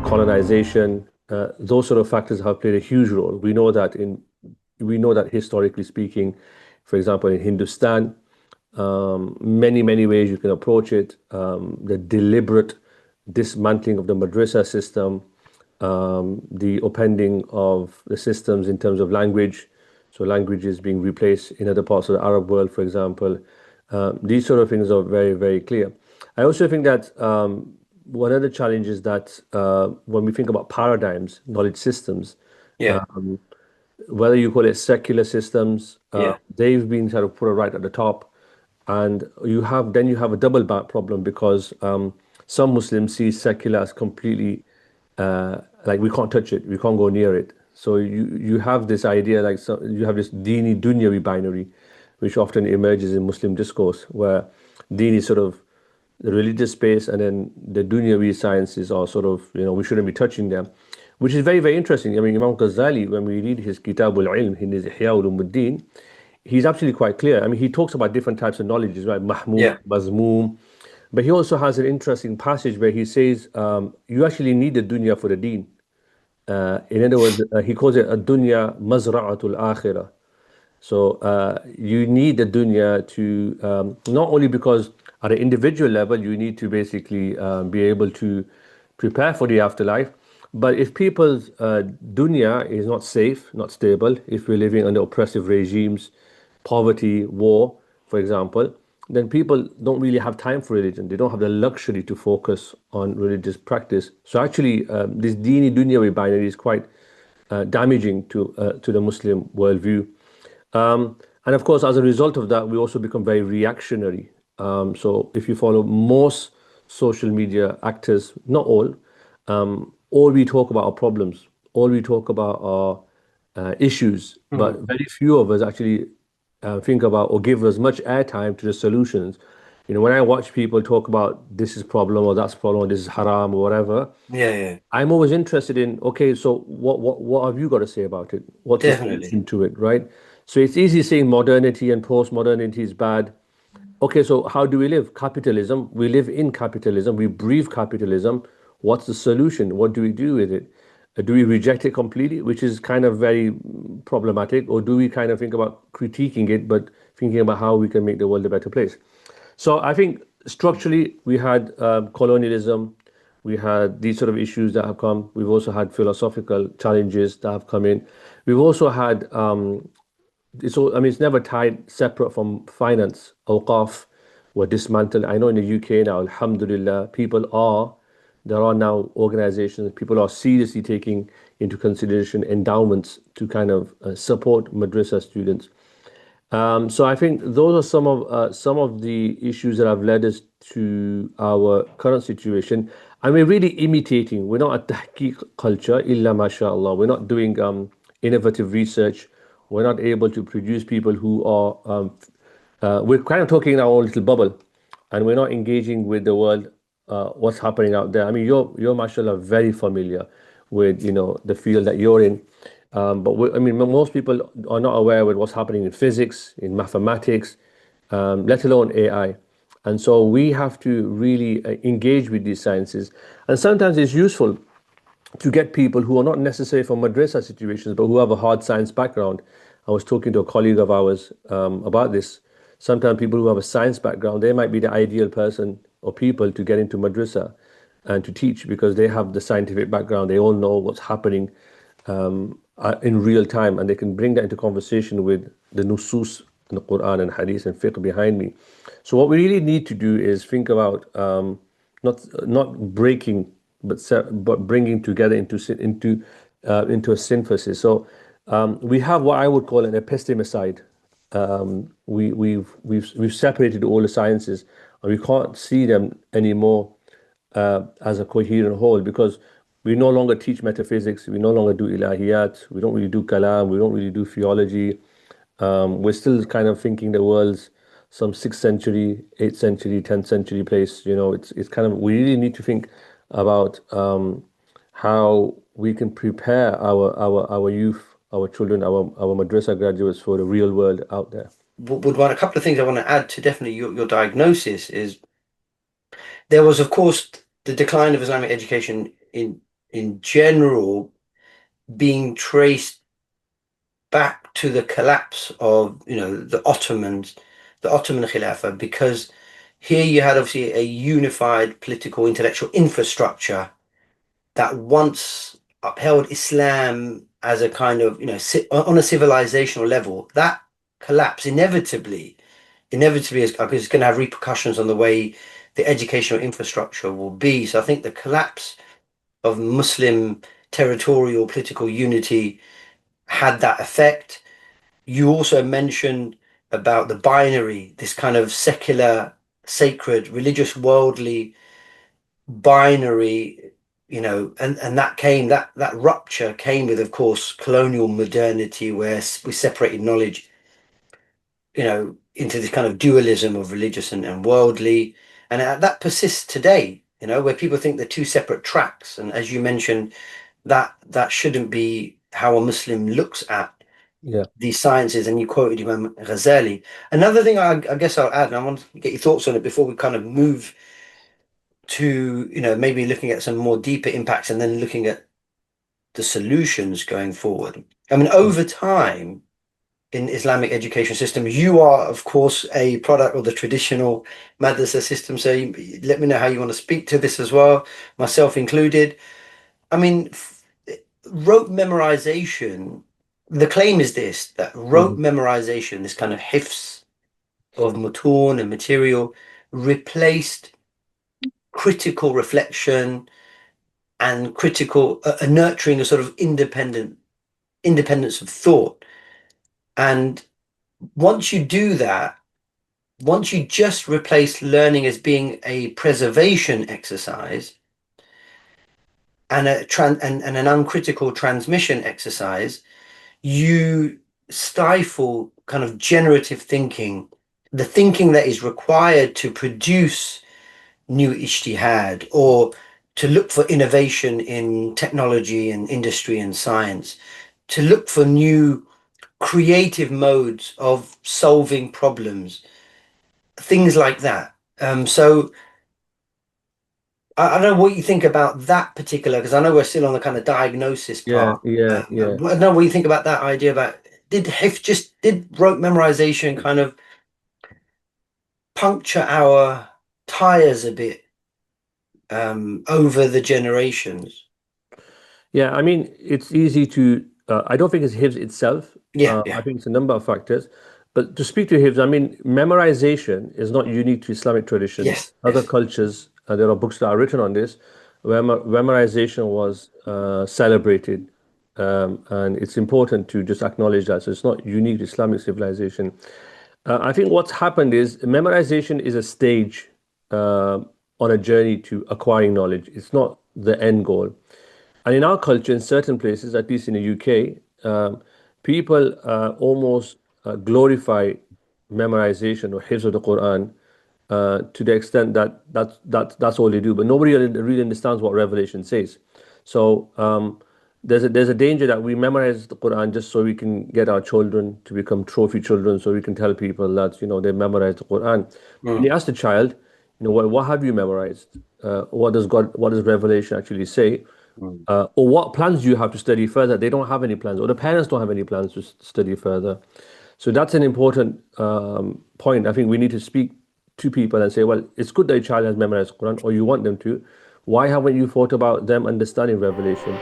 colonization, those sort of factors have played a huge role. We know that historically speaking, for example, in Hindustan, many ways you can approach it. The deliberate dismantling of the madrasa system, the upending of the systems in terms of language, so languages being replaced in other parts of the Arab world, for example. These sort of things are very clear. I also think that one of the challenges that when we think about paradigms, knowledge systems, Yeah. whether you call it secular systems, Yeah. they've been sort of put right at the top, and you have a double back problem because some Muslims see secular as completely like we can't touch it, we can't go near it. So you have this idea like you have this dini dunyawi binary, which often emerges in Muslim discourse, where deen is sort of the religious space, and then the dunyawi sciences are sort of, we shouldn't be touching them, which is very interesting. I mean, Imam Ghazali, when we read his Kitab al-Ilm, in his Ihya Ulumuddin, he's actually quite clear. I mean, he talks about different types of knowledges, right? Mahmud, Yeah. Mazmum. But he also has an interesting passage where he says, you actually need the dunya for the deen. In other words, he calls it a dunya mazra'atul akhirah. So you need the dunya to, not only because at an individual level, you need to basically be able to prepare for the afterlife, but if people's dunya is not safe, not stable, if we're living under oppressive regimes, poverty, war, for example, then people don't really have time for religion. They don't have the luxury to focus on religious practice. So actually, this dini dunyawi binary is quite damaging to the Muslim worldview. And of course, as a result of that, we also become very reactionary. So if you follow most social media actors, not all we talk about are problems, all we talk about are issues, but Mhm. very few of us actually think about or give as much airtime to the solutions. When I watch people talk about this is problem or that's problem or this is haram or whatever, Yeah. Yeah. I'm always interested in, okay, so what have you got to say about it? What's the Definitely. solution to it, right? So it's easy saying modernity and post-modernity is bad. Okay, so how do we live? Capitalism. We live in capitalism. We breathe capitalism. What's the solution? What do we do with it? Do we reject it completely, which is kind of very problematic, or do we kind of think about critiquing it, but thinking about how we can make the world a better place? So I think structurally we had colonialism, we had these sort of issues that have come. We've also had philosophical challenges that have come in. We've also had I mean, it's never tied separate from finance. Awqaf were dismantled. I know in the UK now, alhamdulillah, there are now organizations, people are seriously taking into consideration endowments to kind of support madrasa students. So I think those are some of the issues that have led us to our current situation. And we're really imitating. We're not a tahqiq culture, illa mashallah. We're not doing innovative research. We're not able to produce people who are. We're kind of talking in our own little bubble, and we're not engaging with the world. What's happening out there? I mean, you're mashallah very familiar with the field that you're in. But I mean, most people are not aware with what's happening in physics, in mathematics, let alone AI. And so we have to really engage with these sciences. And sometimes it's useful to get people who are not necessarily from madrasa situations, but who have a hard science background. I was talking to a colleague of ours about this. Sometimes people who have a science background, they might be the ideal person or people to get into madrasa and to teach because they have the scientific background. They all know what's happening in real time, and they can bring that into conversation with the nusus in the Quran and Hadith and fiqh behind me. So what we really need to do is think about not breaking, but bringing together into a synthesis. So we have what I would call an epistemicide. We've separated all the sciences, and we can't see them anymore as a coherent whole because we no longer teach metaphysics, we no longer do ilahiyat, we don't really do kalam, we don't really do theology. We're still kind of thinking the world's some 6th century, 8th century, 10th century place. It's kind of, we really need to think about how we can prepare our youth, our children, our madrasa graduates for the real world out there. Would want a couple of things I want to add to definitely your diagnosis is there was, of course, the decline of Islamic education in general being traced back to the collapse of, the Ottoman Khilafah, because here you had obviously a unified political intellectual infrastructure that once upheld Islam as a kind of, on a civilizational level. That collapse inevitably is going to have repercussions on the way the educational infrastructure will be. So I think the collapse of Muslim territorial political unity had that effect. You also mentioned about the binary, this kind of secular, sacred, religious, worldly binary, and that rupture came with, of course, colonial modernity, where we separated knowledge, into this kind of dualism of religious and worldly. And that persists today, where people think they're two separate tracks. And as you mentioned, that shouldn't be how a Muslim looks at these sciences. And you quoted Imam Ghazali. Another thing I guess I'll add, and I want to get your thoughts on it before we kind of move to, maybe looking at some more deeper impacts and then looking at the solutions going forward. I mean, over time in Islamic education system, you are, of course, a product of the traditional madrasa system. So let me know how you want to speak to this as well, myself included. I mean, rote memorization, the claim is this, that rote memorization, this kind of hifz of mutun and material, replaced critical reflection and critical nurturing a sort of independence of thought. And once you do that, once you just replace learning as being a preservation exercise and an uncritical transmission exercise, you stifle kind of generative thinking, the thinking that is required to produce new ijtihad, or to look for innovation in technology and industry and science, to look for new creative modes of solving problems, things like that. So I don't know what you think about that particular, because I know we're still on the kind of diagnosis part. Yeah. I don't know what you think about that idea about, did rote memorization kind of puncture our tires a bit over the generations? Yeah, I mean, it's easy to, I don't think it's hifz itself. Yeah, I yeah. think it's a number of factors. But to speak to hifz, I mean, memorization is not unique to Islamic tradition. Yes, Other yes. cultures, there are books that are written on this, where memorization was celebrated. And it's important to just acknowledge that. So it's not unique to Islamic civilization. I think what's happened is memorization is a stage on a journey to acquiring knowledge. It's not the end goal. And in our culture, in certain places, at least in the UK, people almost glorify memorization or hifz of the Quran to the extent that that's all they do. But nobody really understands what Revelation says. So there's a danger that we memorize the Quran just so we can get our children to become trophy children, so we can tell people that they memorized the Quran. When you ask the child, what have you memorized? What does Revelation actually say? Or what plans do you have to study further? They don't have any plans, or the parents don't have any plans to study further. So that's an important point. I think we need to speak to people and say, well, it's good that a child has memorized Quran, or you want them to. Why haven't you thought about them understanding Revelation?